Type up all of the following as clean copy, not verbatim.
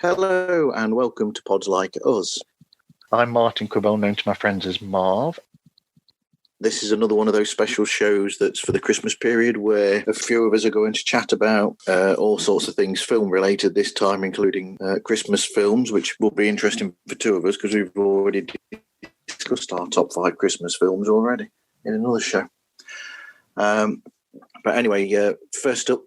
Hello and welcome to Pods Like Us. I'm Martin Quibell, known to my friends as Marv. This is another one of those special shows that's for the Christmas period where a few of us are going to chat about all sorts of things film-related this time, including Christmas films, which will be interesting for two of us because we've already discussed our top 5 Christmas films already in another show. But anyway, first up,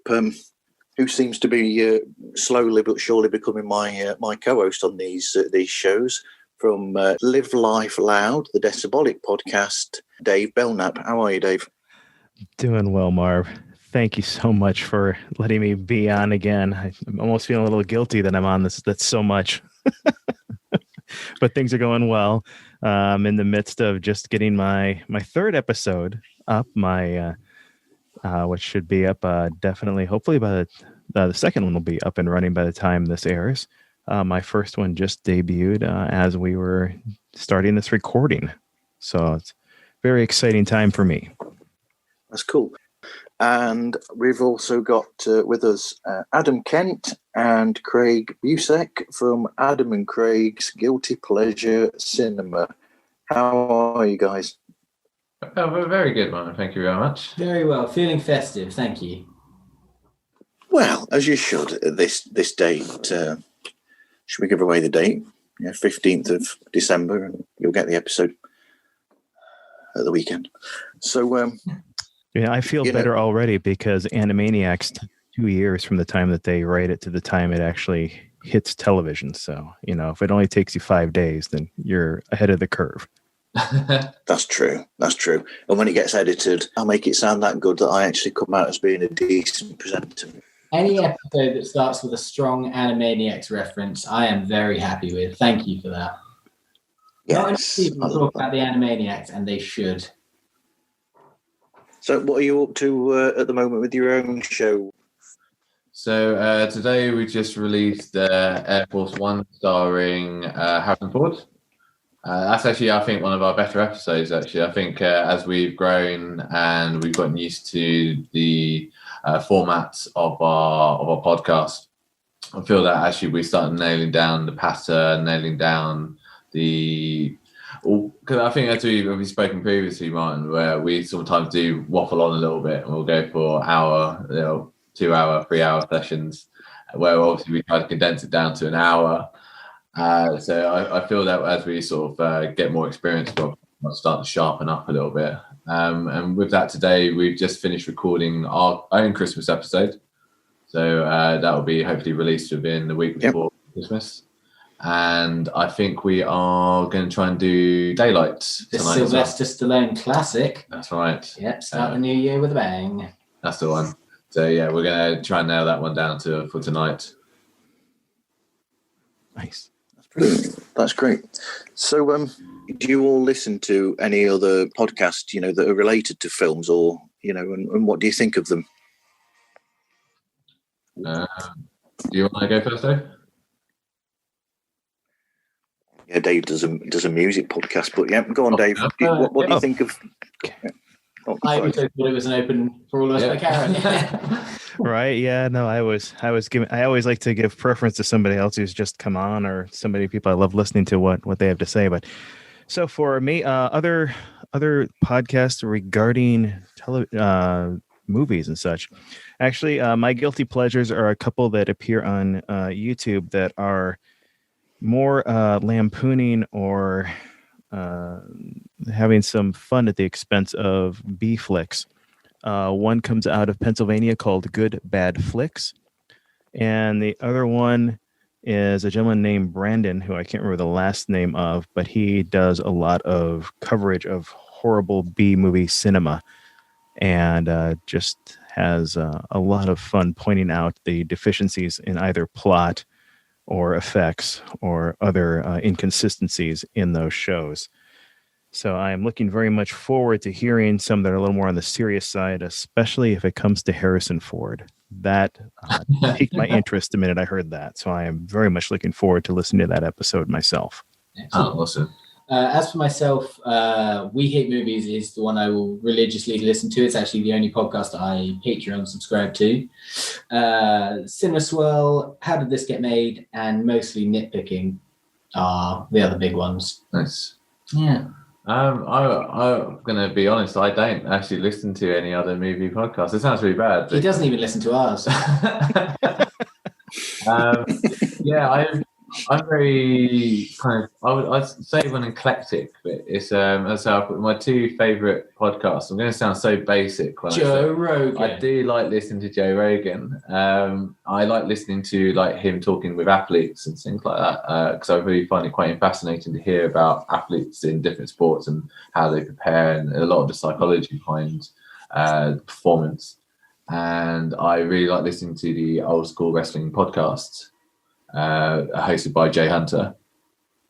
who seems to be slowly but surely becoming my co-host on these shows from Live Life Loud, the Decibolic podcast, Dave Belknap. How are you, Dave? Doing well, Marv. Thank you so much for letting me be on again. I'm almost feeling a little guilty that I'm on this. That's so much. But things are going well. I'm in the midst of just getting my third episode up, which should be up definitely, hopefully by the second one will be up and running by the time this airs. My first one just debuted as we were starting this recording. So it's a very exciting time for me. That's cool. And we've also got with us Adam Kent and Craig Busek from Adam and Craig's Guilty Pleasure Cinema. How are you guys? Oh, we're very good, man. Thank you very much. Very well. Feeling festive. Thank you. Well, as you should at this date. Should we give away the date? 15th of December, and you'll get the episode at the weekend. So, yeah, I feel better already because Animaniacs took 2 years from the time that they write it to the time it actually hits television. So, if it only takes you 5 days, then you're ahead of the curve. That's true. And when it gets edited, I'll make it sound that good that I actually come out as being a decent presenter. Any episode that starts with a strong Animaniacs reference, I am very happy with. Thank you for that. Yes, not enough people talk about the Animaniacs, and they should. So what are you up to at the moment with your own show? So today we just released Air Force One starring Harrison Ford. That's actually, I think, one of our better episodes, actually. I think as we've grown and we've gotten used to the formats of our podcast, I feel that actually we started nailing down the pattern, nailing down because I think as we've spoken previously, Martin, where we sometimes do waffle on a little bit and we'll go for hour, 2 hour, 3 hour sessions, where obviously we try to condense it down to an hour. So I feel that as we sort of get more experience, we'll start to sharpen up a little bit. And with that, today we've just finished recording our own Christmas episode. So that will be hopefully released within the week before Christmas. And I think we are going to try and do Daylight The tonight. Sylvester Stallone classic. That's right. Yep, start the new year with a bang. That's the one. So yeah, we're going to try and nail that one down for tonight. Nice. That's great. So, do you all listen to any other podcasts, that are related to films, or and what do you think of them? Do you want to go first, Dave? Yeah, Dave does a music podcast, but yeah, go on, Dave. What do you think of? I thought it was an open for all of us by Karen. Right? Yeah. No, I always like to give preference to somebody else who's just come on, or people I love listening to what they have to say. But so for me, other podcasts regarding movies and such. Actually, my guilty pleasures are a couple that appear on YouTube that are more lampooning or having some fun at the expense of B flicks. One comes out of Pennsylvania called Good Bad Flicks, and the other one is a gentleman named Brandon, who I can't remember the last name of, but he does a lot of coverage of horrible B movie cinema, and just has a lot of fun pointing out the deficiencies in either plot or effects or other inconsistencies in those shows. So I am looking very much forward to hearing some that are a little more on the serious side, especially if it comes to Harrison Ford. That piqued my interest the minute I heard that. So I am very much looking forward to listening to that episode myself. Oh, awesome. As for myself, We Hate Movies is the one I will religiously listen to. It's actually the only podcast that I Patreon subscribe to. Cinema Swirl, How Did This Get Made, and Mostly Nitpicking are the other big ones. Nice. Yeah. I'm going to be honest, I don't actually listen to any other movie podcasts. It sounds really bad. He doesn't even listen to ours. I'm very kind of, I'd say I'm eclectic, but it's my two favorite podcasts. I'm going to sound so basic. Joe Rogan. I do like listening to Joe Rogan. I like listening to like him talking with athletes and things like that, because I really find it quite fascinating to hear about athletes in different sports and how they prepare and a lot of the psychology behind performance. And I really like listening to the Old School Wrestling podcast, hosted by Jay Hunter.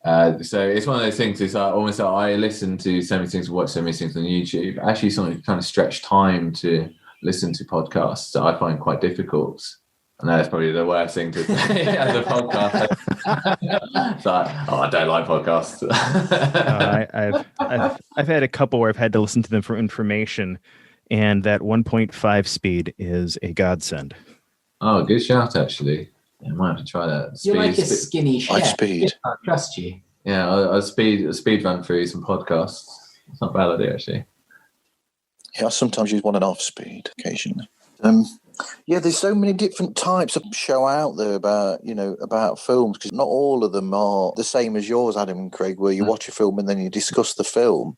So it's one of those things. It's almost like I listen to so many things, watch so many things on YouTube. Actually, something kind of stretch time to listen to podcasts that I find quite difficult. I know that's probably the worst thing to say as a podcast. It's like, I don't like podcasts. I've had a couple where I've had to listen to them for information, and that 1.5 speed is a godsend. Oh, good shout, actually. I might have to try that. You're like a skinny chef. High speed. I trust you. Yeah, I'll speed run through some podcasts. It's not a bad idea, actually. Yeah, I sometimes use 1.5 speed occasionally. There's so many different types of show out there about films, because not all of them are the same as yours, Adam and Craig, where you watch a film and then you discuss the film.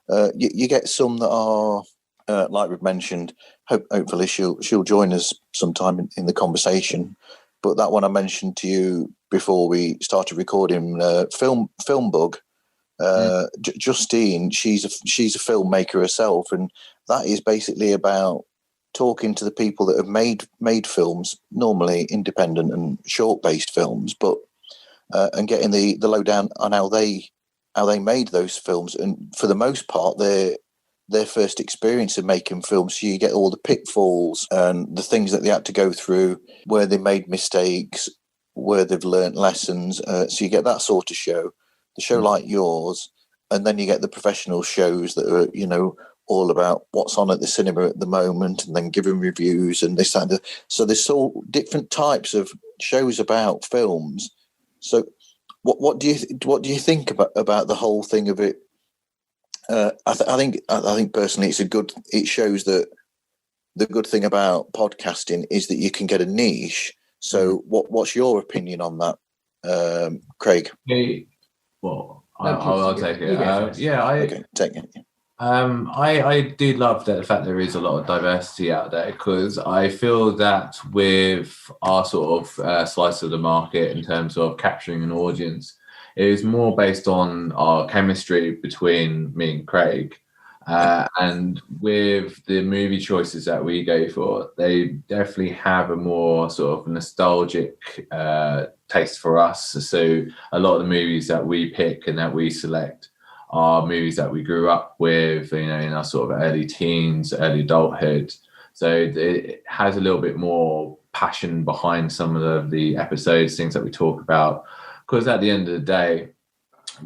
You get some that are, like we've mentioned, hopefully she'll join us sometime in the conversation. But that one I mentioned to you before we started recording, Film Bug. Justine, she's a filmmaker herself, and that is basically about talking to the people that have made films, normally independent and short-based films, but and getting the lowdown on how they made those films. And for the most part, their first experience of making films, so you get all the pitfalls and the things that they had to go through, where they made mistakes, where they've learnt lessons. So you get that sort of show, the show like yours, and then you get the professional shows that are, all about what's on at the cinema at the moment, and then giving reviews and this and that. So there's all different types of shows about films. So what do you think about the whole thing of it? I think personally, it shows that the good thing about podcasting is that you can get a niche. So what's your opinion on that, Craig? Well, I'll take it. Okay, take it. I do love the fact there is a lot of diversity out there, because I feel that with our sort of slice of the market in terms of capturing an audience, it is more based on our chemistry between me and Craig. And with the movie choices that we go for, they definitely have a more sort of nostalgic taste for us. So a lot of the movies that we pick and that we select are movies that we grew up with, in our sort of early teens, early adulthood. So it has a little bit more passion behind some of the episodes, things that we talk about. Because at the end of the day,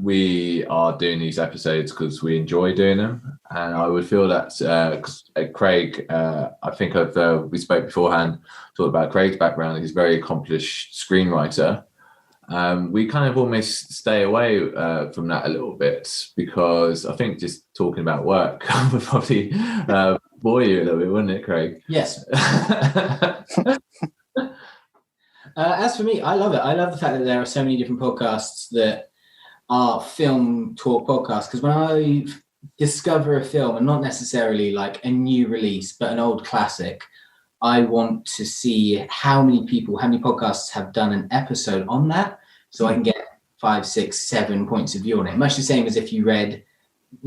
we are doing these episodes because we enjoy doing them. And I would feel that Craig, I think we spoke beforehand, talked about Craig's background. He's a very accomplished screenwriter. We kind of almost stay away from that a little bit, because I think just talking about work would probably bore you a little bit, wouldn't it, Craig? Yes. As for me, I love it. I love the fact that there are so many different podcasts that are film talk podcasts, because when I discover a film, and not necessarily like a new release, but an old classic, I want to see how many podcasts have done an episode on that, so I can get 5, 6, 7 points of view on it. Much the same as if you read,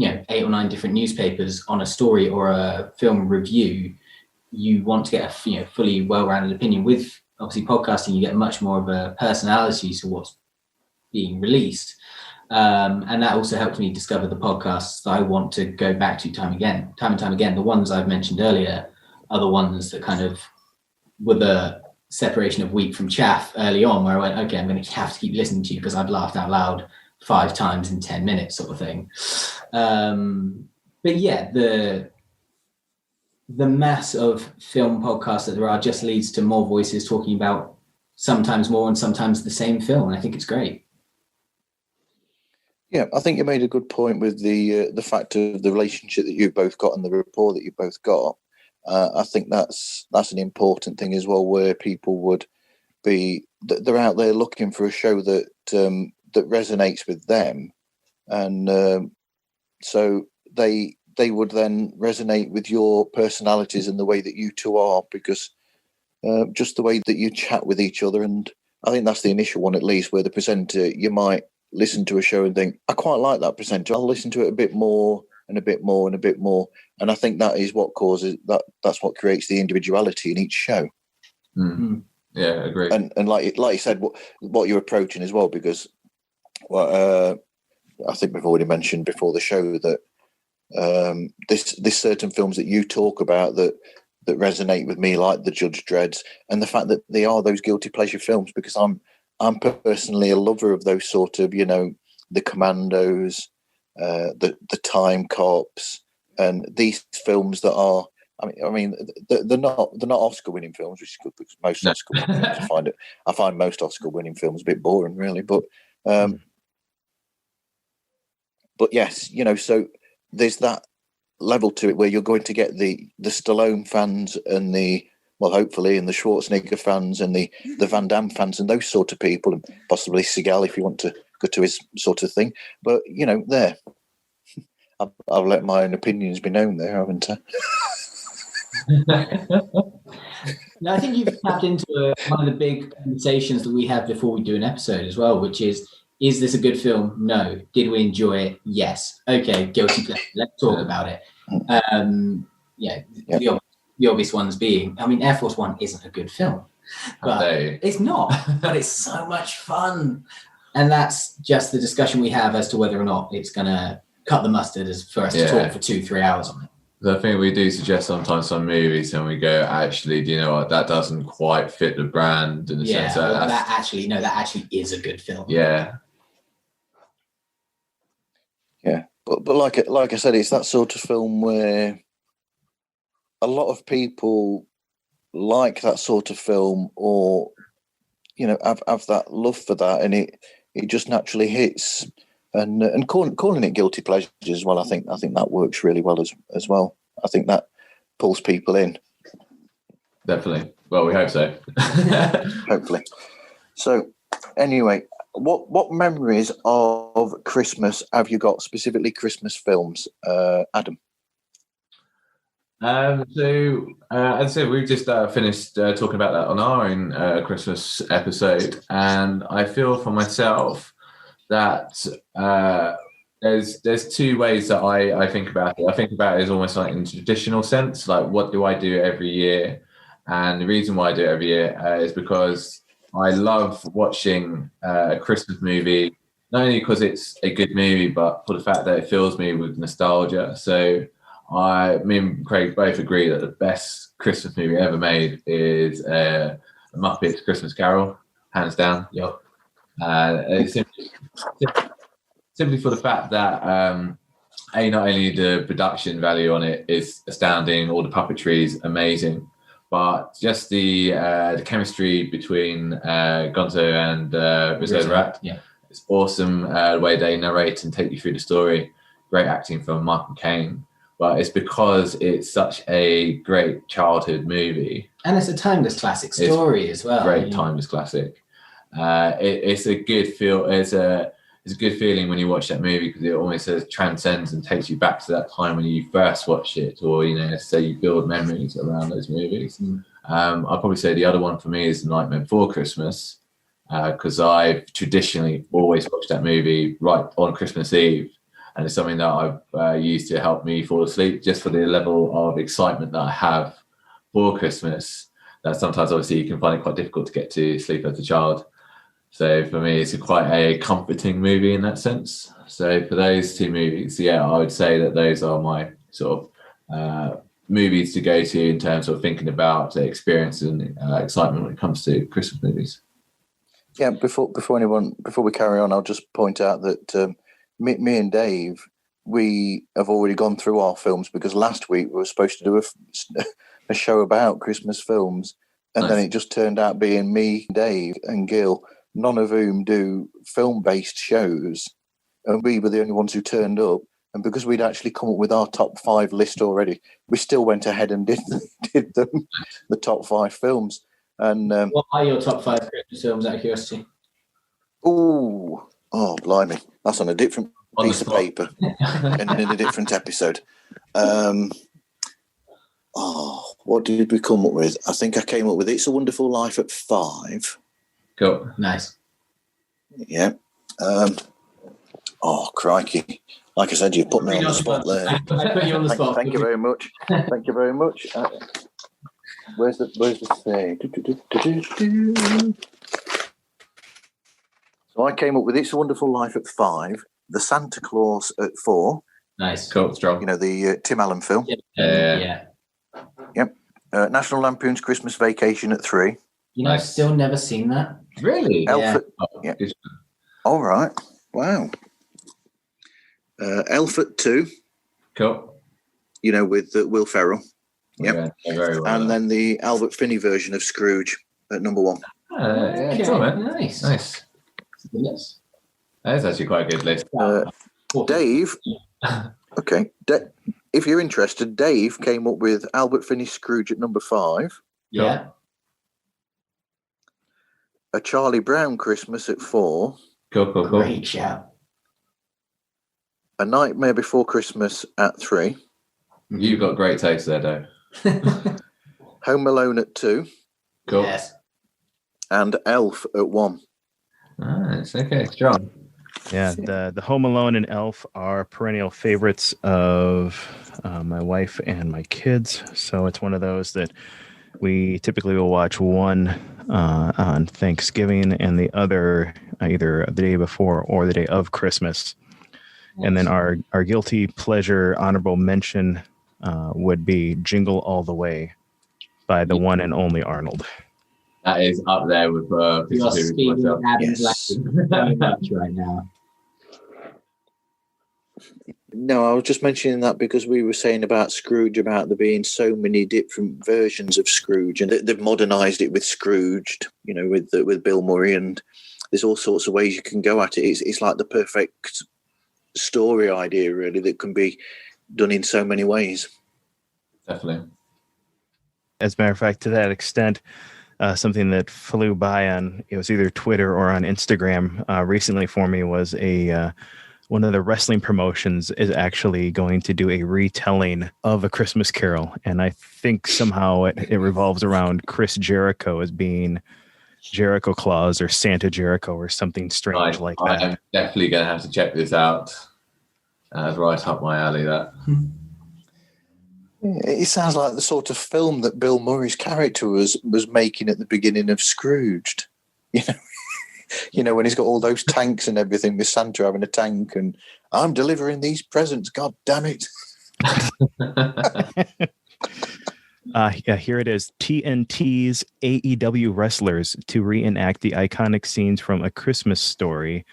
8 or 9 different newspapers on a story or a film review, you want to get a fully well-rounded opinion. With obviously podcasting, you get much more of a personality to what's being released. And that also helped me discover the podcasts that I want to go back to time and time again. The ones I've mentioned earlier are the ones that kind of were the separation of wheat from chaff early on, where I went, okay, I'm going to have to keep listening to you because I've laughed out loud 5 times in 10 minutes sort of thing. But yeah, the mass of film podcasts that there are just leads to more voices talking about sometimes more and sometimes the same film. And I think it's great. Yeah, I think you made a good point with the fact of the relationship that you've both got and the rapport that you've both got. I think that's an important thing as well, where people would be, they're out there looking for a show that that resonates with them, and so they would then resonate with your personalities and the way that you two are, because just the way that you chat with each other. And I think that's the initial one, at least, where the presenter, you might listen to a show and think, I quite like that presenter. I'll listen to it a bit more and a bit more and a bit more. And I think that is what causes that. That's what creates the individuality in each show. Mm-hmm. Yeah, I agree. And like you said, what you're approaching as well, because I think we've already mentioned before the show that this certain films that you talk about that resonate with me, like The Judge Dredds, and the fact that they are those guilty pleasure films, because I'm personally a lover of those sort of, the Commandos, the Time Cops, and these films that are, I mean, they're not Oscar-winning films, which is good, because most Oscar-winning films, I find most Oscar-winning films a bit boring, really. But yes, so there's that level to it where you're going to get the Stallone fans and hopefully, and the Schwarzenegger fans and the Van Damme fans and those sort of people, and possibly Seagal if you want to go to his sort of thing. But there, I've let my own opinions be known there, haven't I? Now, I think you've tapped into one of the big conversations that we have before we do an episode as well, which is this a good film? No. Did we enjoy it? Yes. Okay, guilty pleasure. Let's talk about it. The obvious ones being, Air Force One isn't a good film. But it's not. But it's so much fun. And that's just the discussion we have as to whether or not it's going to cut the mustard for us to talk for 2-3 hours on it. I think we do suggest sometimes some movies and we go, actually, do you know what? That doesn't quite fit the brand in the sense that that actually is a good film. Yeah. Yeah. But like I said, it's that sort of film where a lot of people like that sort of film, or have that love for that, and it just naturally hits. And calling it guilty pleasures as well, I think that works really well as well. I think that pulls people in. Definitely. Well, we hope so. Hopefully. So, anyway, what memories of Christmas have you got, specifically Christmas films, Adam? So, as I said, we've just finished talking about that on our own Christmas episode, and I feel for myself that there's two ways that I think about it. I think about it as almost like in a traditional sense, like what do I do every year? And the reason why I do it every year is because I love watching a Christmas movie, not only because it's a good movie, but for the fact that it fills me with nostalgia. So me and Craig both agree that the best Christmas movie ever made is a Muppets Christmas Carol, hands down. Yep. It's simply for the fact that not only the production value on it is astounding, all the puppetry is amazing, but just the chemistry between Gonzo and Rizzo Rat. Yeah. It's awesome the way they narrate and take you through the story. Great acting from Michael Caine. But it's because it's such a great childhood movie. And it's a timeless classic story as well. Great timeless classic. It's a good feel. It's a good feeling when you watch that movie, because it almost transcends and takes you back to that time when you first watched it, or so you build memories around those movies. I'll probably say the other one for me is The Nightmare Before Christmas, because I've traditionally always watched that movie right on Christmas Eve, and it's something that I've used to help me fall asleep, just for the level of excitement that I have for Christmas. That sometimes obviously you can find it quite difficult to get to sleep as a child. So for me, it's quite a comforting movie in that sense. So for those two movies, I would say that those are my sort of movies to go to in terms of thinking about the experience and excitement when it comes to Christmas movies. Yeah, before we carry on, I'll just point out that me and Dave, we have already gone through our films because last week we were supposed to do a show about Christmas films, and then it just turned out being me, Dave, and Gil, none of whom do film-based shows, and we were the only ones who turned up. And because we'd actually come up with our top 5 list already, we still went ahead and did the top 5 films. And what are your top 5 Christmas films, out of curiosity? Oh, blimey. That's on a different piece of paper and in a different episode. What did we come up with? I think I came up with It's a Wonderful Life at 5. Cool. Nice. Yeah. Crikey. Like I said, you put me on the spot there. I put you on the spot. Thank you very much. Thank you very much. Where's the thing? So I came up with It's a Wonderful Life at 5, The Santa Claus at 4. Nice. Cool. Strong. You know, the Tim Allen film. Yeah. Yep. National Lampoon's Christmas Vacation at 3. You know, I've still never seen that. Really? Elf at, All right. Wow. Elf at 2. Cool. You know, with Will Ferrell. Yep. Yeah, very well. And then the Albert Finney version of Scrooge at number 1. Cool, man. Nice. Yes. That's actually quite a good list. Dave. Okay. If you're interested, Dave came up with Albert Finney's Scrooge at number 5. Yeah. A Charlie Brown Christmas at 4. Cool. Great shout. A Nightmare Before Christmas at 3. You've got great taste there, Dave. Home Alone at 2. Cool. Yes. And Elf at 1. Nice. Okay, strong. Yeah, the Home Alone and Elf are perennial favorites of my wife and my kids. So it's one of those that we typically will watch one on Thanksgiving and the other either the day before or the day of Christmas. And then our guilty pleasure honorable mention would be Jingle All the Way by the one and only Arnold. That is up there with You're speaking Adam's Yes. language very much right now. No, I was just mentioning that because we were saying about Scrooge, about there being so many different versions of Scrooge, and they've modernised it with Scrooged, you know, with Bill Murray, and there's all sorts of ways you can go at it. It's like the perfect story idea, really, that can be done in so many ways. Definitely. As a matter of fact, to that extent, something that flew by on, it was either Twitter or on Instagram recently for me was one of the wrestling promotions is actually going to do a retelling of A Christmas Carol. And I think somehow it revolves around Chris Jericho as being Jericho Claus or Santa Jericho or something strange like that. I'm definitely going to have to check this out. It's right up my alley, that. It sounds like the sort of film that Bill Murray's character was making at the beginning of Scrooged. You know, when he's got all those tanks and everything, with Santa having a tank, and I'm delivering these presents, God damn it. Here it is. TNT's AEW wrestlers to reenact the iconic scenes from A Christmas Story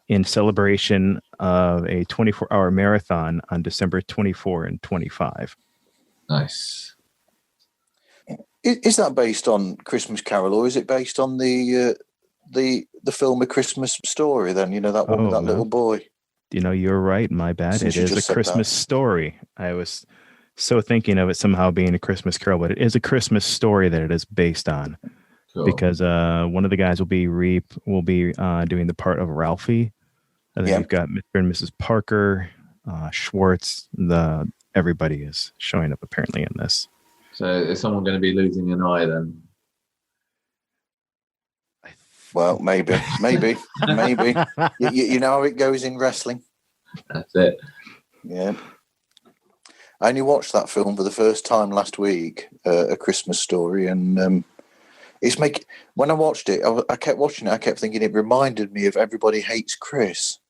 in celebration of a 24-hour marathon on December 24 and 25. Nice. Is that based on Christmas Carol, or is it based on the film A Christmas Story? Then, you know, that one with that little boy. You know, you're right. My bad. Since it is A Christmas Story. I was so thinking of it somehow being A Christmas Carol, but it is A Christmas Story that it is based on. Cool. Because one of the guys will be doing the part of Ralphie. And then you've got Mr. and Mrs. Parker, Schwartz. Everybody is showing up apparently in this. So is someone going to be losing an eye then? Well, maybe. You know how it goes in wrestling. That's it. Yeah. I only watched that film for the first time last week, A Christmas Story, and when I watched it, I kept watching it. I kept thinking it reminded me of Everybody Hates Chris.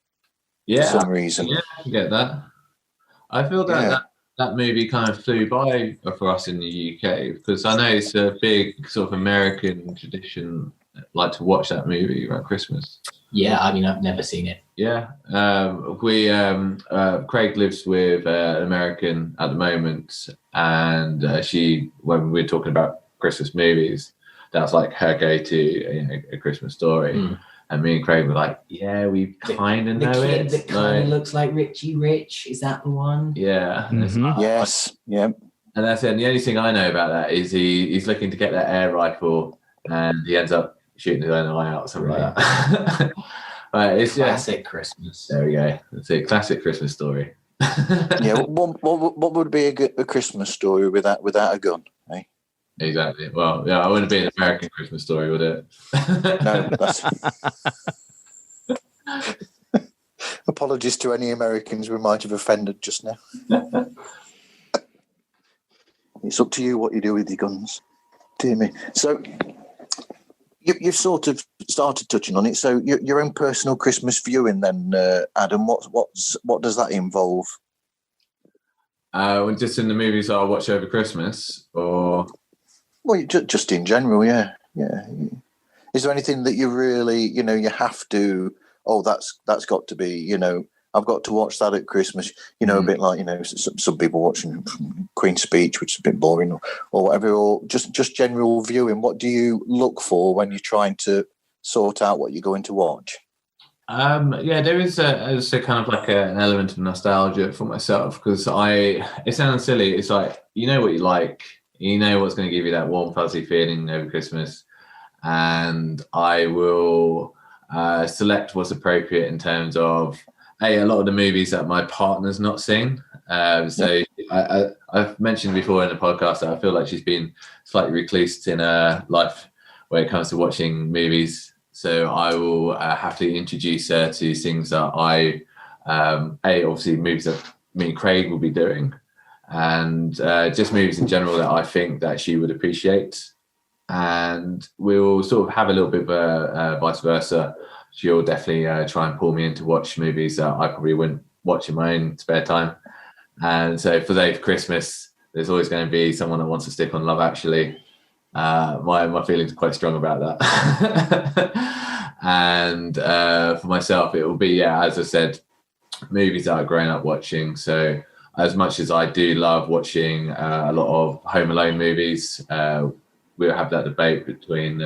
Yeah, for some reason. Yeah, I get that. I feel that movie kind of flew by for us in the UK because I know it's a big sort of American tradition like to watch that movie around Christmas? Yeah, I mean, I've never seen it. Yeah, Craig lives with an American at the moment, and when we're talking about Christmas movies, that's like her go-to, a Christmas story. And me and Craig were like, yeah, we kind of know the it. kid that kind of looks like Richie Rich, is that the one? Yeah. Yes. Yeah. And that's it. And the only thing I know about that is he's looking to get that air rifle, and he ends up shooting his own eye out or something like that. But it's classic Christmas. There we go. It's a classic Christmas story. Yeah. What would be a Christmas story without a gun? Eh? Exactly. Well, yeah, I wouldn't be an American Christmas story, would it? No. That's... Apologies to any Americans we might have offended just now. It's up to you what you do with your guns. Dear me. So you've sort of started touching on it. So your own personal Christmas viewing, then, Adam. What does that involve? Just in the movies I watch over Christmas, or just in general, yeah. Is there anything that you really, you have to? Oh, that's got to be, I've got to watch that at Christmas. A bit like, some people watching Queen's Speech, which is a bit boring, or whatever, or just general viewing. What do you look for when you're trying to sort out what you're going to watch? There is a kind of like an element of nostalgia for myself, because it sounds silly. It's like, what you like, what's going to give you that warm, fuzzy feeling over Christmas. And I will select what's appropriate in terms of, a lot of the movies that my partner's not seen. So I've mentioned before in the podcast that I feel like she's been slightly reclused in her life when it comes to watching movies. So I will have to introduce her to things that obviously movies that me and Craig will be doing, and just movies in general that I think that she would appreciate. And we'll sort of have a little bit of a vice versa. She'll definitely try and pull me in to watch movies that I probably wouldn't watch in my own spare time. And so for Christmas, there's always going to be someone that wants to stick on Love Actually. My feelings are quite strong about that. And for myself, it will be, as I said, movies that I've grown up watching. So as much as I do love watching a lot of Home Alone movies, we'll have that debate between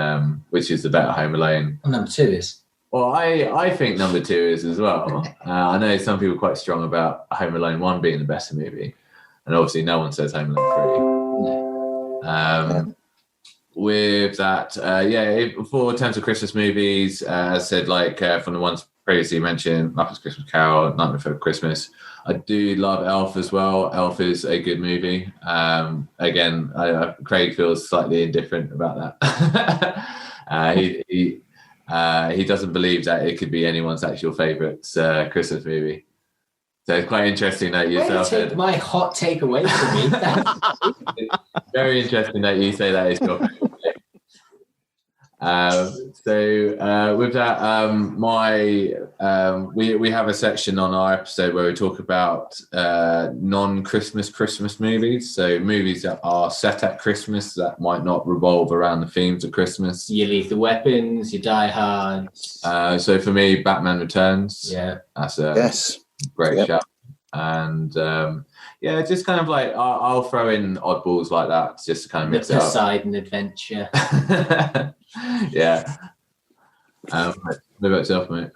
which is the better Home Alone. And number 2 is? Well, I think number 2 is as well. I know some people are quite strong about Home Alone 1 being the best movie. And obviously no one says Home Alone 3. No. With that, for terms of Christmas movies, as I said, like from the ones previously mentioned, Muppets Christmas Carol, Nightmare Before Christmas, I do love Elf as well. Elf is a good movie. Again, Craig feels slightly indifferent about that. He doesn't believe that it could be anyone's actual favourite Christmas movie. So it's quite interesting that you take my hot take away from me. Very interesting that you say that is your favourite. With that, we have a section on our episode where we talk about non-Christmas movies. So movies that are set at Christmas that might not revolve around the themes of Christmas. You Leave the Weapons, you Die Hard. So for me, Batman Returns. Yeah, that's a great shout. And just kind of like I'll throw in oddballs like that just to kind of mix it up. The Poseidon Adventure. Yeah. What about yourself, mate?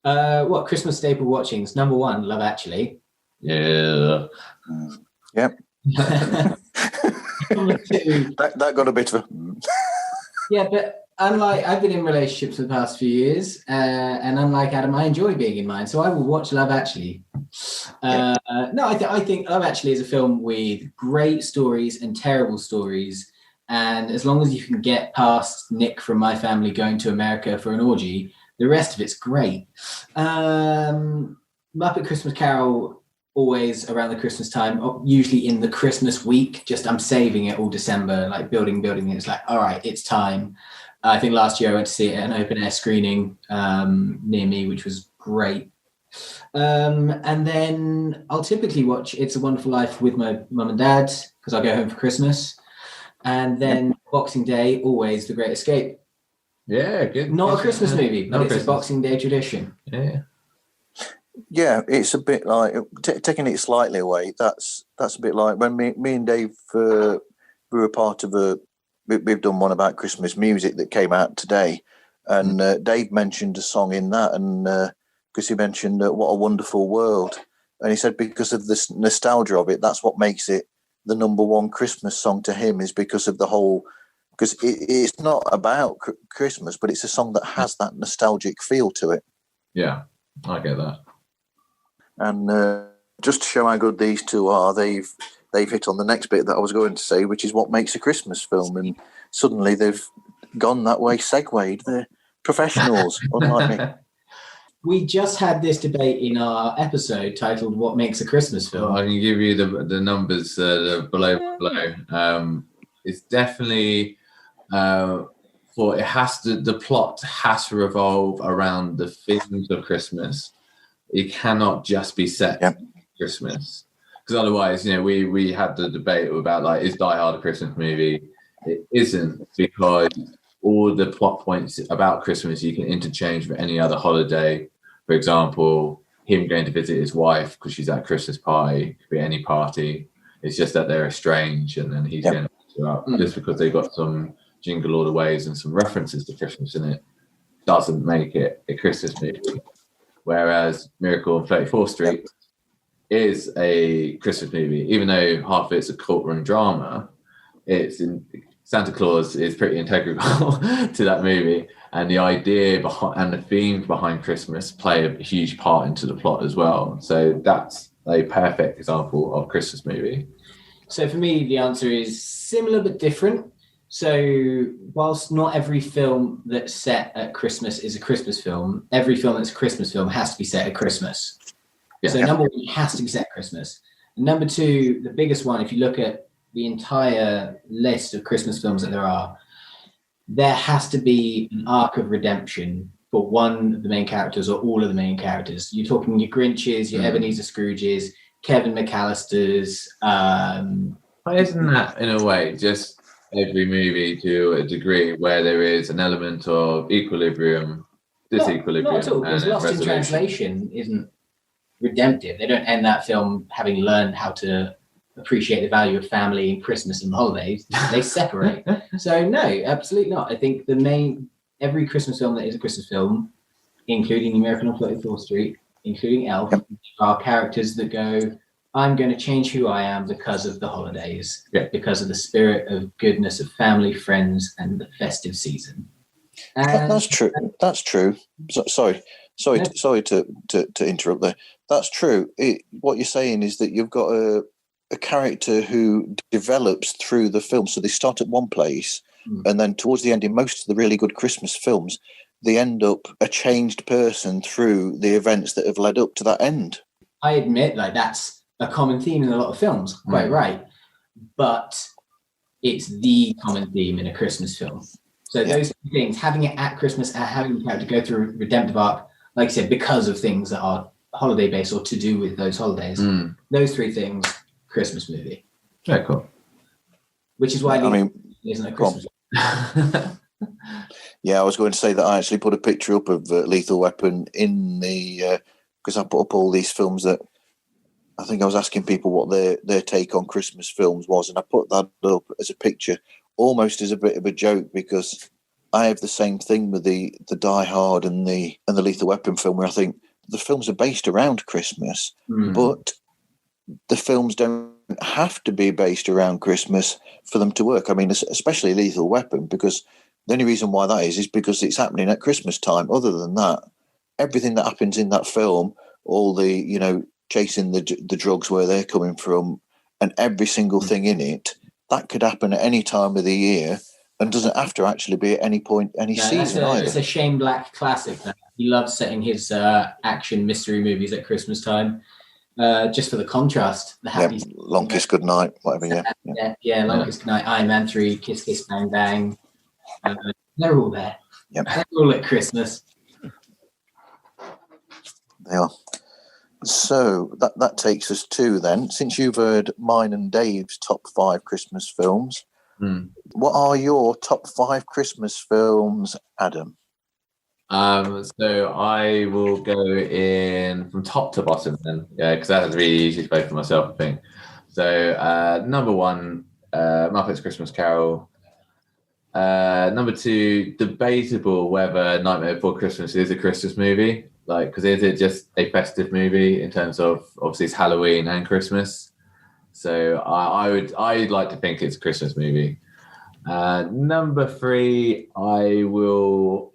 What Christmas staple watchings? Number 1, Love Actually. Yeah. Yep. Number 2. That got a bit of a... Yeah, but unlike, I've been in relationships for the past few years, and unlike Adam, I enjoy being in mine, so I will watch Love Actually. I think Love Actually is a film with great stories and terrible stories, and as long as you can get past Nick from My Family going to America for an orgy, the rest of it's great. Muppet Christmas Carol, always around the Christmas time, usually in the Christmas week, I'm saving it all December, like building it. It's like, all right, it's time. I think last year I went to see it at an open air screening near me, which was great. And then I'll typically watch It's a Wonderful Life with my mum and dad because I'll go home for Christmas. And then Boxing Day, always The Great Escape. Yeah, good. Not a Christmas movie, but it's a Boxing Day tradition. Yeah. Yeah, it's a bit like taking it slightly away. That's a bit like when me and Dave we were part of we've done one about Christmas music that came out today, and Dave mentioned a song in that, and because he mentioned What a Wonderful World, and he said because of the nostalgia of it, that's what makes it the number one Christmas song to him, is because of the whole. Because it's not about Christmas, but it's a song that has that nostalgic feel to it. Yeah, I get that. And just to show how good these two are, they've hit on the next bit that I was going to say, which is what makes a Christmas film. And suddenly they've gone that way, segued. They're professionals, unlike me. We just had this debate in our episode titled "What Makes a Christmas Film." Well, I can give you the numbers below. It's definitely the plot has to revolve around the themes of Christmas. It cannot just be set Christmas, because otherwise, we had the debate about like, is Die Hard a Christmas movie? It isn't, because all the plot points about Christmas you can interchange for any other holiday. For example, him going to visit his wife because she's at a Christmas party. It could be any party. It's just that they're estranged, and then he's going to pick her up just because they've got some Jingle All the Ways and some references to Christmas in it. Doesn't make it a Christmas movie. Whereas Miracle on 34th Street is a Christmas movie, even though half of it's a courtroom drama. Santa Claus is pretty integral to that movie, and the idea behind and the themes behind Christmas play a huge part into the plot as well. So that's a perfect example of a Christmas movie. So for me, the answer is similar but different. So whilst not every film that's set at Christmas is a Christmas film, every film that's a Christmas film has to be set at Christmas. Yeah. So number one, it has to be set at Christmas. And number two, the biggest one, if you look at the entire list of Christmas films that there has to be an arc of redemption for one of the main characters or all of the main characters. You're talking your Grinches, your Ebenezer Scrooges, Kevin McAllister's. Isn't that, in a way, just every movie to a degree where there is an element of equilibrium, disequilibrium? Not at all, because Lost in Translation isn't redemptive. They don't end that film having learned how to appreciate the value of family and Christmas and holidays. They separate. So no, absolutely not. I think every Christmas film that is a Christmas film, including The Miracle on 34th Street, including Elf, are characters that go, I'm going to change who I am because of the holidays, because of the spirit of goodness of family, friends, and the festive season. And that's true. That's true. Sorry to interrupt there. That's true. What you're saying is that you've got a character who develops through the film. So they start at one place, and then towards the end, in most of the really good Christmas films, they end up a changed person through the events that have led up to that end. I admit, that's a common theme in a lot of films, quite right. But it's the common theme in a Christmas film. So those two things, having it at Christmas and having the character go through a redemptive arc, like I said, because of things that are holiday-based or to do with those holidays, those three things, Christmas movie. Yeah, cool. Which is why isn't a Christmas movie. Yeah, I was going to say that I actually put a picture up of Lethal Weapon in the because I put up all these films that I think I was asking people what their take on Christmas films was, and I put that up as a picture almost as a bit of a joke, because I have the same thing with the Die Hard and the Lethal Weapon film, where I think the films are based around Christmas, but the films don't have to be based around Christmas for them to work. I mean, especially Lethal Weapon, because the only reason why that is because it's happening at Christmas time. Other than that, everything that happens in that film, all the, chasing the drugs where they're coming from, and every single thing in it, that could happen at any time of the year and doesn't have to actually be at any point, season either. It's a Shane Black classic. He loves setting his action mystery movies at Christmas time, just for the contrast. The happy, Long Kiss Goodnight, whatever. Long Kiss Goodnight, Iron Man 3, Kiss Kiss Bang Bang. They're all there. Yep. They're all at Christmas. They are. So that takes us to then, since you've heard mine and Dave's top 5 Christmas films, What are your top 5 Christmas films, Adam? So I will go in from top to bottom then, because that's really easy to play for myself, I think. So number 1, Muppets Christmas Carol. Number 2, debatable whether Nightmare Before Christmas is a Christmas movie, because is it just a festive movie in terms of obviously it's Halloween and Christmas. So I'd like to think it's a Christmas movie. Number 3, I will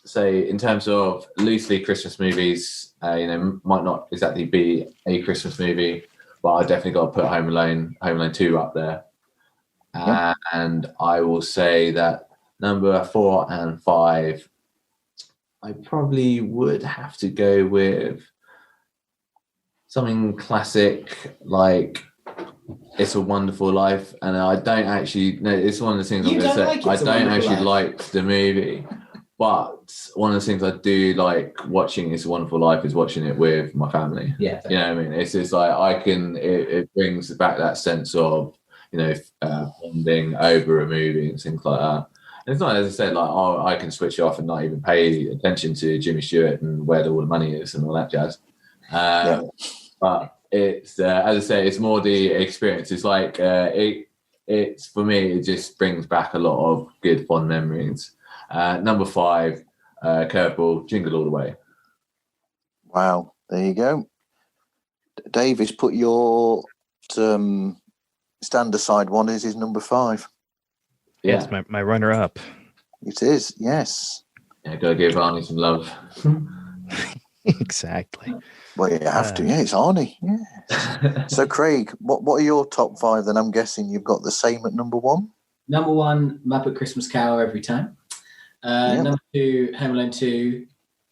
say in terms of loosely Christmas movies, might not exactly be a Christmas movie, but I definitely got to put Home Alone 2 up there. And I will say that number 4 and 5, I probably would have to go with something classic like It's a Wonderful Life. And I don't actually know, it's one of the things I'm going to say. I don't actually like the movie, but one of the things I do like watching It's a Wonderful Life is watching it with my family. Yeah. You know what I mean? It's just like it brings back that sense of, bonding over a movie and things like that. And it's not, as I said, like, I can switch off and not even pay attention to Jimmy Stewart and where all the money is and all that jazz. But it's, as I say, it's more the experience. It's like, it's for me, it just brings back a lot of good, fond memories. Number 5, Curveball, Jingle All the Way. Wow, there you go. Davis, put your stand aside one is his number 5. Yes, my runner up. It is, yes. Yeah, gotta give Arnie some love. Exactly. Well, you have to. Yeah, it's Arnie. Yeah. So, Craig, what are your top 5? Then I'm guessing you've got the same at number 1. Number 1, Muppet Christmas Carol every time. Number 2, Home Alone 2,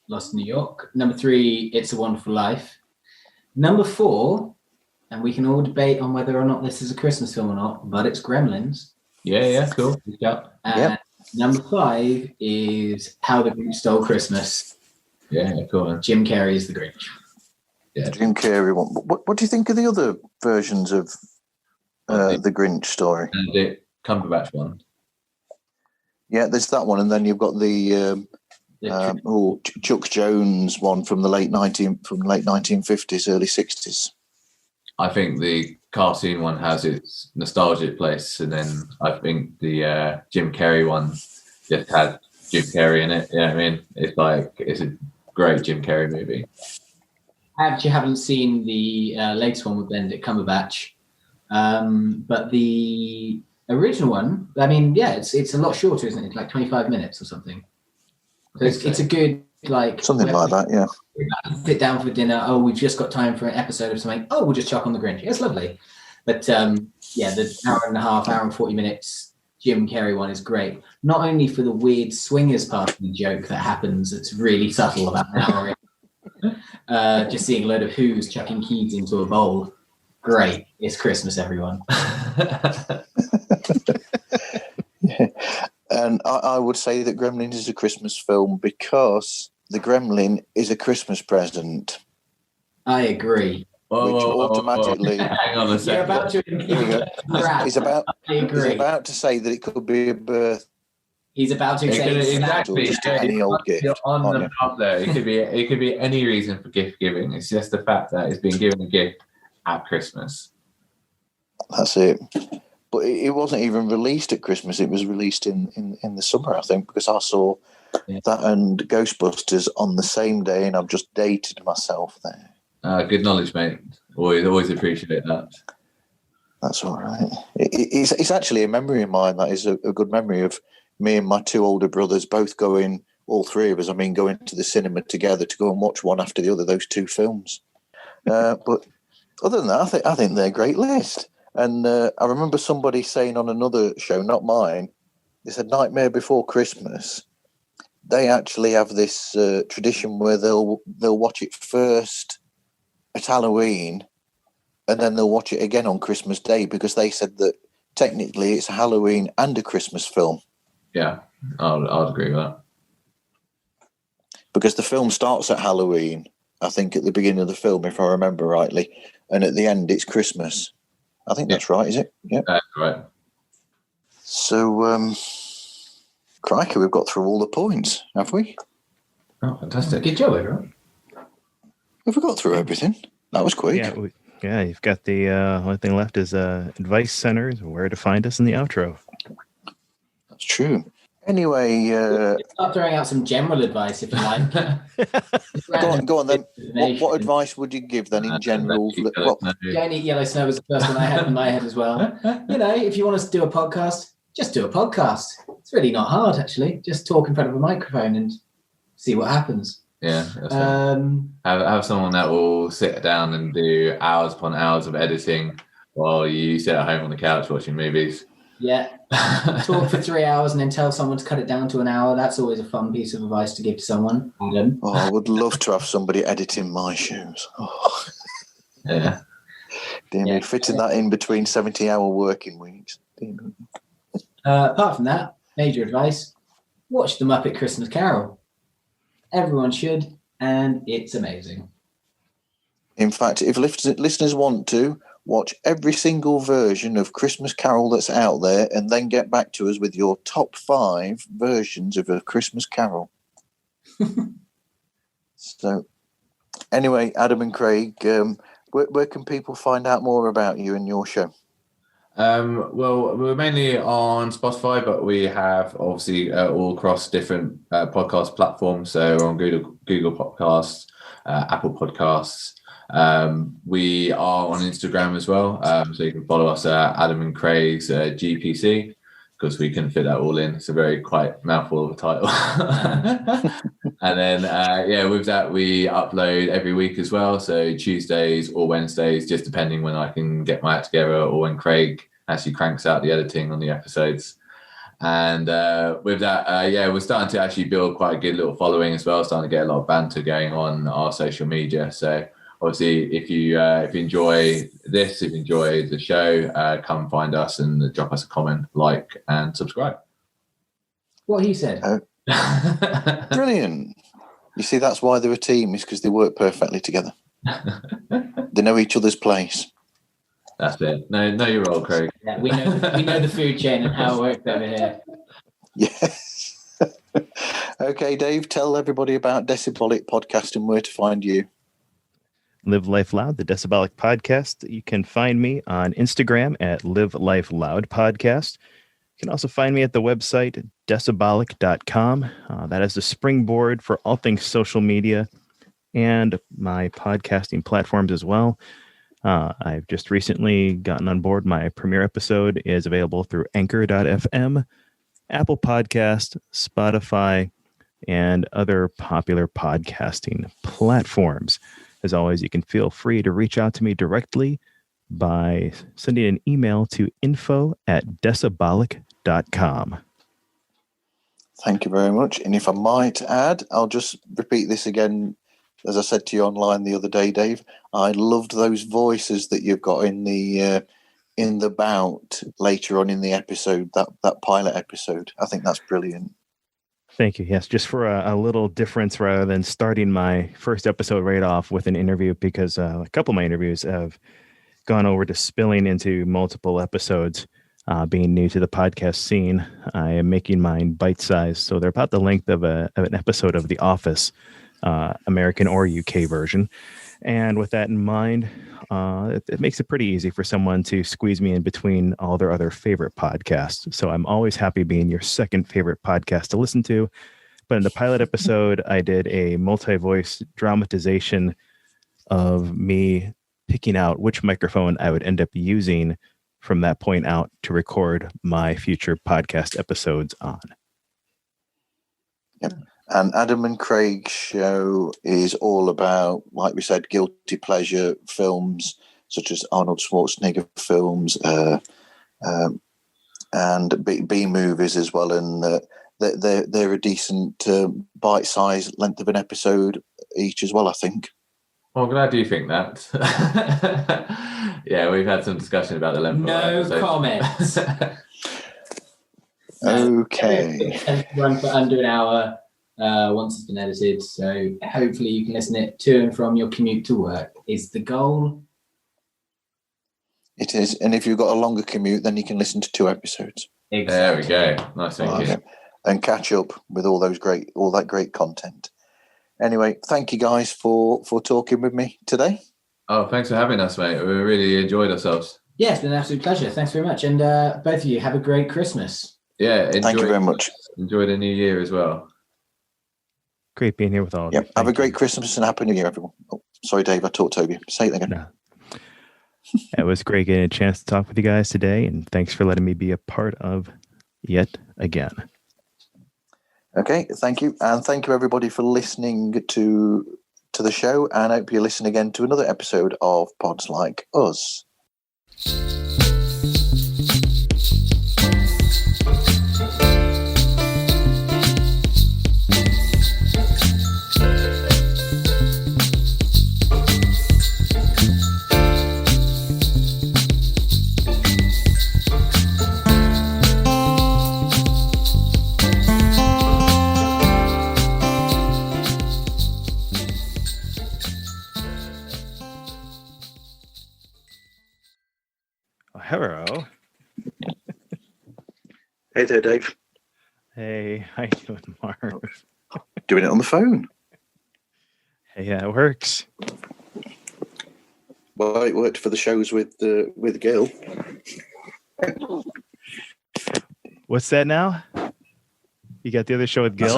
Lost in New York. Number 3, It's a Wonderful Life. Number 4, and we can all debate on whether or not this is a Christmas film or not, but it's Gremlins. Yeah, cool. And number 5 is How the Grinch Stole Christmas. Yeah, cool. Jim Carrey's The Grinch. Yeah, Jim Carrey one. What do you think of the other versions of the Grinch story? The Cumberbatch one. Yeah, there's that one, and then you've got the Chuck Jones one from the late 1950s, early 60s. I think the cartoon one has its nostalgic place, and then I think the Jim Carrey one just had Jim Carrey in it. You know what I mean? It's a great Jim Carrey movie. I actually haven't seen the latest one with Benedict Cumberbatch, but the original one, I mean, yeah, it's a lot shorter, isn't it? Like 25 minutes or something. So it's a good, like... Something like that, yeah. Sit down for dinner. Oh, we've just got time for an episode of something. Oh, we'll just chuck on the Grinch. It's lovely. But, the hour and a half, hour and 40 minutes Jim Carrey one is great. Not only for the weird swingers party joke that happens, it's really subtle about an hour in. Just seeing a load of Who's chucking keys into a bowl. Great. It's Christmas, everyone. Yeah. And I would say that Gremlins is a Christmas film because the Gremlin is a Christmas present. I agree. Which automatically... Hang on a second. He's about to say that it could be a birth. He's about to say exactly. Just any old gift. You're on the top there. It could be any reason for gift giving. It's just the fact that it's being given a gift at Christmas. That's it. But it wasn't even released at Christmas. It was released in the summer, I think, because I saw that and Ghostbusters on the same day, and I've just dated myself there. Good knowledge, mate. Always appreciate that. That's all right. It's actually a memory of mine. That is a good memory of me and my 2 older brothers both going, all 3 of us, going to the cinema together to go and watch one after the other, those 2 films. But other than that, I think they're a great list. And I remember somebody saying on another show, not mine, they said Nightmare Before Christmas. They actually have this tradition where they'll watch it first at Halloween, and then they'll watch it again on Christmas Day, because they said that technically it's a Halloween and a Christmas film. Yeah, I'd agree with that. Because the film starts at Halloween, I think, at the beginning of the film, if I remember rightly, and at the end it's Christmas. I think that's right, is it? Yeah. That's right. So, crikey, we've got through all the points, have we? Oh, fantastic. Good job, everyone. Have we got through everything? That was quick. Yeah, you've got the only thing left is advice centers, where to find us in the outro. That's true. Anyway, Start throwing out some general advice if you like. go on then. What advice would you give then in general? Don't eat yellow snow was the first one I had in my head as well. If you want us to do a podcast, just do a podcast. It's really not hard, actually. Just talk in front of a microphone and see what happens. Yeah. Have someone that will sit down and do hours upon hours of editing while you sit at home on the couch watching movies. Yeah. Talk for 3 hours and then tell someone to cut it down to an hour. That's always a fun piece of advice to give to someone. Adam. Oh, I would love to have somebody editing my shows. Oh. Yeah. Dear me, fitting that in between 70-hour working weeks. Apart from that, major advice, watch The Muppet Christmas Carol. Everyone should, and it's amazing. In fact, if listeners want to, watch every single version of Christmas Carol that's out there and then get back to us with your top 5 versions of A Christmas Carol. So, anyway, Adam and Craig, where can people find out more about you and your show? Well, we're mainly on Spotify, but we have obviously all across different podcast platforms. So we're on Google Podcasts, Apple Podcasts. We are on Instagram as well. So you can follow us at Adam and Craig's GPC, because we can fit that all in. It's a very quite mouthful of a title. And then, with that, we upload every week as well. So Tuesdays or Wednesdays, just depending when I can get my act together or when Craig actually cranks out the editing on the episodes. And with that, we're starting to actually build quite a good little following as well, starting to get a lot of banter going on our social media. So obviously, if you enjoy this, if you enjoy the show, come find us and drop us a comment, like, and subscribe. What he said. Brilliant. You see, that's why they're a team, is because they work perfectly together. They know each other's place. That's it. Know your role, Craig. Yeah, we know the food chain and how it works over here. Yes. Okay, Dave, tell everybody about Decibolic Podcast and where to find you. Live Life Loud, the Decibolic Podcast. You can find me on Instagram at Live Life Loud Podcast. You can also find me at the website decibolic.com. That is the springboard for all things social media and my podcasting platforms as well. I've just recently gotten on board. My premiere episode is available through anchor.fm, Apple Podcast, Spotify, and other popular podcasting platforms. As always, you can feel free to reach out to me directly by sending an email to info@decibolic.com. Thank you very much. And if I might add, I'll just repeat this again. As I said to you online the other day, Dave, I loved those voices that you've got in the bout later on in the episode, that pilot episode. I think that's brilliant. Thank you. Yes, just for a little difference rather than starting my first episode right off with an interview, because a couple of my interviews have gone over to spilling into multiple episodes. Being new to the podcast scene, I am making mine bite-sized, so they're about the length of an episode of The Office, American or UK version. And with that in mind, it makes it pretty easy for someone to squeeze me in between all their other favorite podcasts. So I'm always happy being your second favorite podcast to listen to. But in the pilot episode, I did a multi-voice dramatization of me picking out which microphone I would end up using from that point out to record my future podcast episodes on. Yep. And Adam and Craig's show is all about, like we said, guilty pleasure films, such as Arnold Schwarzenegger films, and B movies as well. And they're a decent bite-sized length of an episode each as well, I think. Well, I'm glad you think that. Yeah, we've had some discussion about the length. No comments. Okay. Run for under an hour. Once it's been edited, so hopefully you can listen it to and from your commute to work is the goal. It is, and if you've got a longer commute, then you can listen to 2 episodes. There we go. Nice thinking. And catch up with all that great content. Anyway, thank you guys for talking with me today. Oh, thanks for having us, mate. We really enjoyed ourselves. Yeah, it's been an absolute pleasure. Thanks very much. And both of you, have a great Christmas. Yeah, thank you very much. Enjoy the new year as well. Great being here with all of you. Have a great Christmas and Happy New Year, everyone. Oh, sorry, Dave, I talked over you. Say it again. No. It was great getting a chance to talk with you guys today, and thanks for letting me be a part of yet again. Okay, thank you. And thank you, everybody, for listening to the show. And I hope you listen again to another episode of Pods Like Us. Hello. Hey there, Dave. Hey, how you doing, Marv? Doing it on the phone. Hey, yeah, it works. Well, it worked for the shows with Gil. What's that now? You got the other show with Gil?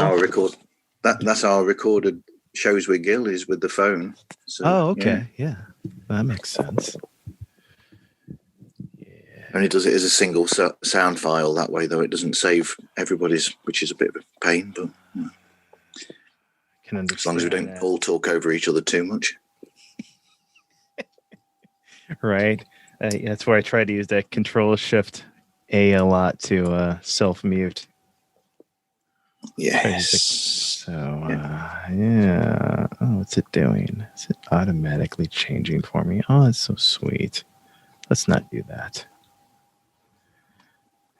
That's our recorded shows with Gil is with the phone. So, oh, okay. Yeah. That makes sense. Only does it as a single sound file that way, though. It doesn't save everybody's, which is a bit of a pain. But can understand as long as we don't all talk over each other too much. Right. That's why I try to use that Control-Shift-A a lot to self-mute. Yes. So, yeah. Oh, what's it doing? Is it automatically changing for me? Oh, it's so sweet. Let's not do that.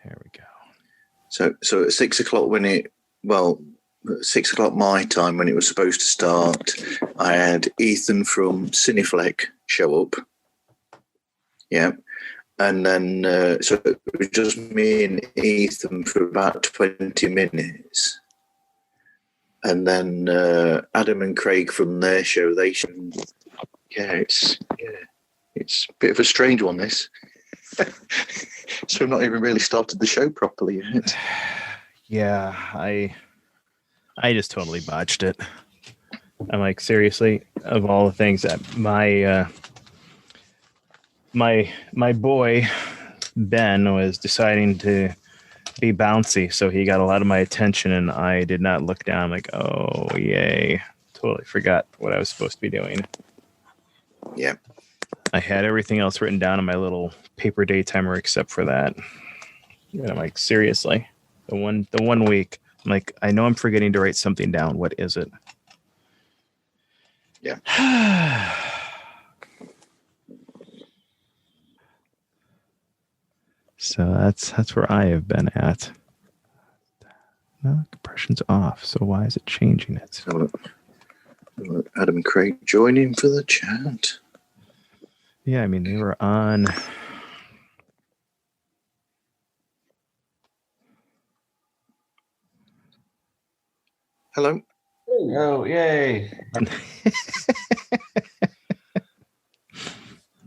There we go. So at 6 o'clock at 6 o'clock my time when it was supposed to start, I had Ethan from Cinefleck show up. Yeah. And then, so it was just me and Ethan for about 20 minutes. And then Adam and Craig from their show, it's a bit of a strange one, this. So we've not even really started the show properly yet. Yeah, I just totally botched it. I'm like, seriously, of all the things that my boy Ben was deciding to be bouncy, so he got a lot of my attention, and I did not look down. I'm like, oh yay, totally forgot what I was supposed to be doing. Yeah. I had everything else written down on my little paper day timer except for that. And I'm like, seriously, the one week. I'm like, I know I'm forgetting to write something down. What is it? Yeah. So that's where I have been at. No, compression's off. So why is it changing it? So, Adam and Craig joining for the chat. Yeah, I mean, they were on. Hello. Oh, yay.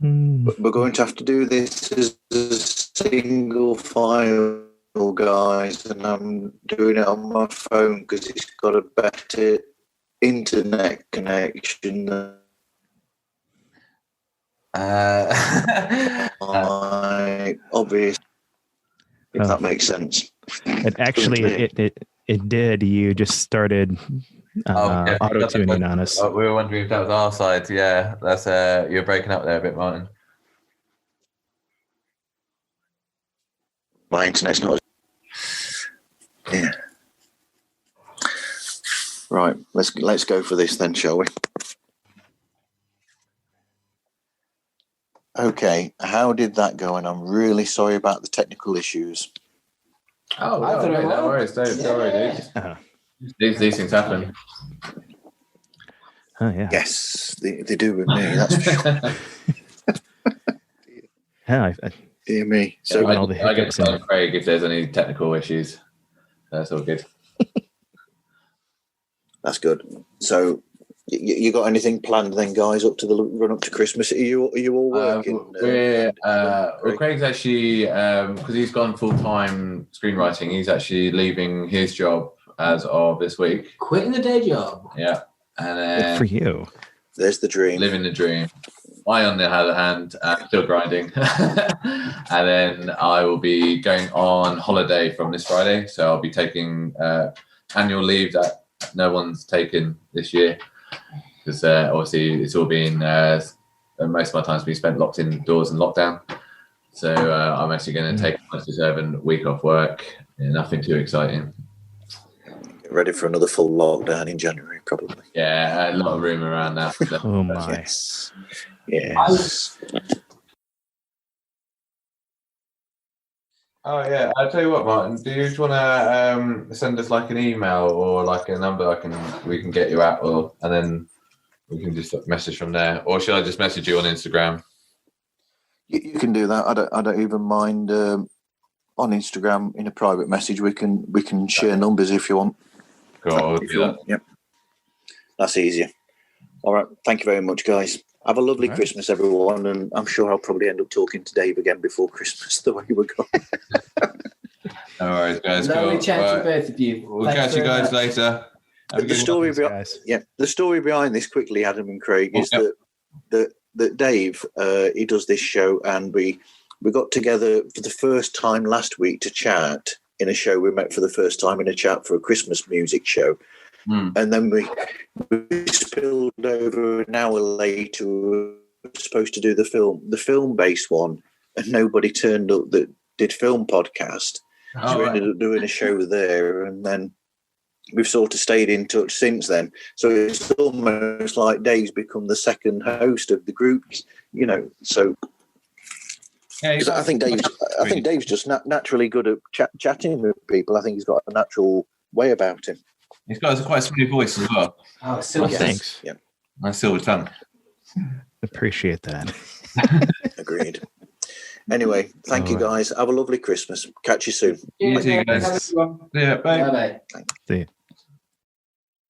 But we're going to have to do this as a single file, guys, and I'm doing it on my phone because it's got a better internet connection than obvious. If that makes sense. It actually it did. You just started auto tuning on us. We were wondering if that was our side. Yeah, that's you're breaking up there a bit, Martin. My internet's not. Yeah. Right. Let's go for this then, shall we? Okay. How did that go? And I'm really sorry about the technical issues. Oh, no worries, Dave. Don't worry, dude. These things happen. Oh yeah. Yes, they do with me. That's for sure. Yeah, Dear me. So all the I get hiccups to tell Craig if there's any technical issues. That's all good. that's good. So you got anything planned then, guys, up to the run up to Christmas? Are you all working? Craig's actually because he's gone full time screenwriting. He's actually leaving his job as of this week. Quitting the day job. Yeah, and Good then for you. There's the dream. living the dream. I, on the other hand, still grinding. And then I will be going on holiday from this Friday. So I'll be taking annual leave that no one's taken this year. Because obviously it's all been, most of my time's been spent locked indoors and lockdown. So I'm actually going to take a much deserved week off work. Yeah, nothing too exciting. Get ready for another full lockdown in January, probably. Yeah, a lot of rumour around that. Oh my. Yes. Yes. Oh yeah, I'll tell you what, Martin. Do you just want to send us like an email or like a number we can get you at, and then we can just message from there, or should I just message you on Instagram? You can do that. I don't even mind. On Instagram in a private message, we can share numbers if you want. Cool. I'll do that. Yep. That's easier. All right. Thank you very much, guys. Have a lovely Christmas, everyone, and I'm sure I'll probably end up talking to Dave again before Christmas, the way we're going. No worries, guys. Lovely Cool. chat to both of you. We'll Thanks catch you very guys much. later. The story behind this, quickly, Adam and Craig, is that Dave he does this show, and we got together for the first time last week to chat in a show. We met for the first time in a chat for a Christmas music show. And then we spilled over an hour later. We were supposed to do the film-based one, and nobody turned up that did film podcast. So we ended up doing a show there, and then we've sort of stayed in touch since then. So it's almost like Dave's become the second host of the group, you know. So because I think Dave's just naturally good at chatting with people. I think he's got a natural way about him. He's got quite a smooth voice as well. Oh, silver. Thanks. Yeah. Nice silver tongue. Appreciate that. Agreed. Anyway, thank you guys. Have a lovely Christmas. Catch you soon. You too, guys. Yeah, bye. Bye-bye. See you.